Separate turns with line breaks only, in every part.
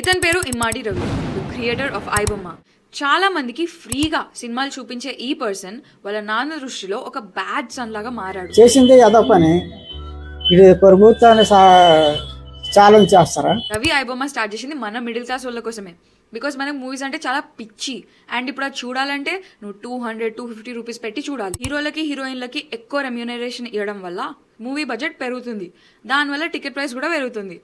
ఇతని పేరు Immadi Ravi, the creator of iBomma. చాలా మందికి ఫ్రీగా సినిమాలు చూపించే ఈ పర్సన్ వాళ్ళ నాన్న దృష్టిలో ఒక బ్యాడ్ సన్ లాగా మారాడు.
చేసింది అదో పని, ఇది ప్రభుత్వాన్ని ఛాలెంజ్ చేస్తారా?
రవి ఐబొమ్మ స్టార్ట్ చేసింది మన మిడిల్ క్లాస్ వాళ్ళ కోసమే. బికాస్ మనకు మూవీస్ అంటే చాలా పిచ్చి. అండ్ ఇప్పుడు అది చూడాలంటే నువ్వు 200-250 రూపీస్ పెట్టి చూడాలి. హీరోలకి హీరోయిన్లకి ఎక్కువ రెమ్యూనరేషన్ ఇవ్వడం వల్ల మూవీ బడ్జెట్ పెరుగుతుంది, దానివల్ల టికెట్ ప్రైస్ కూడా పెరుగుతుంది.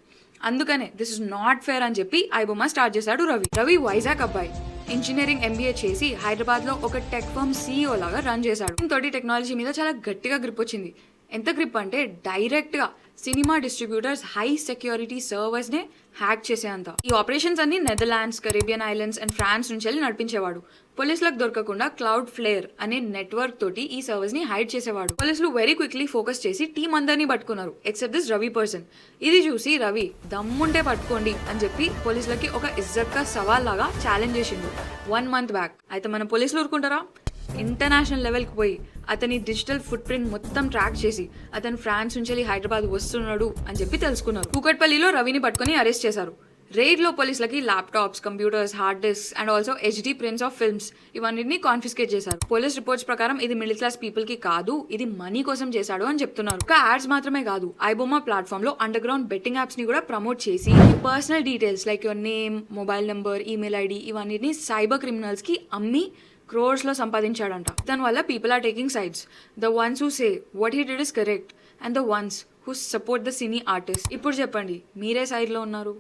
అందుకనే దిస్ ఇస్ నాట్ ఫేర్ అని చెప్పి ఐబొమ్మ స్టార్ట్ చేశాడు రవి. రవి వైజాగ్ అబ్బాయి, ఇంజనీరింగ్ ఎంబీఏ చేసి హైదరాబాద్ లో ఒక టెక్ ఫర్మ్ CEO లాగా రన్ చేశాడు. తోటి టెక్నాలజీ మీద చాలా గట్టిగా గ్రిప్ వచ్చింది. ఎంత గ్రిప్ అంటే డైరెక్ట్ గా cinema distributors high security servers నే హ్యాక్ చేసేంత. ఈ ఆపరేషన్స్ అన్ని Netherlands, Caribbean islands and France నుంచి వెళ్ళి నడిపించేవాడు. పోలీసులకు దొరకకుండా క్లౌడ్ ఫ్లేర్ అనే నెట్వర్క్ తోటి ఈ సర్వర్స్ ని హైడ్ చేసేవాడు. పోలీసులు వెరీ క్విక్లీ ఫోకస్ చేసి టీం అందరినీ పట్టుకున్నారు ఎక్సెప్ట్ దిస్ రవి పర్సన్. ఇది చూసి రవి దమ్ముంటే పట్టుకోండి అని చెప్పి పోలీసులకి ఒక ఇజ్జత్ కా సవాల్ లాగా ఛాలెంజ్ చేసిండు 1 month బ్యాక్. అయితే మన పోలీసులు ఊరుకుంటారా? ఇంటర్నేషనల్ లెవెల్కి పోయి అతని డిజిటల్ ఫుట్ ప్రింట్ మొత్తం ట్రాక్ చేసి అతను ఫ్రాన్స్ నుంచి హైదరాబాద్ వస్తున్నాడు అని చెప్పి తెలుసుకున్నారు. కూకట్పల్లిలో రవిని పట్టుకుని అరెస్ట్ చేశారు. రైడ్ లో పోలీసులకి laptops, computers, hard disk and also HD prints of films ఇవన్నిటిని కాన్ఫిస్కేట్ చేశారు. పోలీస్ రిపోర్ట్స్ ప్రకారం ఇది మిడిల్ క్లాస్ పీపుల్ కి కాదు, ఇది మనీ కోసం చేశాడు అని చెప్తున్నారు. ఒక యాడ్స్ మాత్రమే కాదు, ఐబొమ్మ ప్లాట్ఫామ్ లో అండర్ గ్రౌండ్ బెట్టింగ్ యాప్స్ ని కూడా ప్రమోట్ చేసి personal details like your name, mobile number, email ID ఇవన్నిటిని సైబర్ క్రిమినల్స్ కి అమ్మి crores లో సంపాదించాడంట. దాని వల్ల people are taking sides. The ones who say what he did is correct and the ones who support the cine artist. ఇప్పుడు చెప్పండి, మీరే సైడ్ లో ఉన్నారు?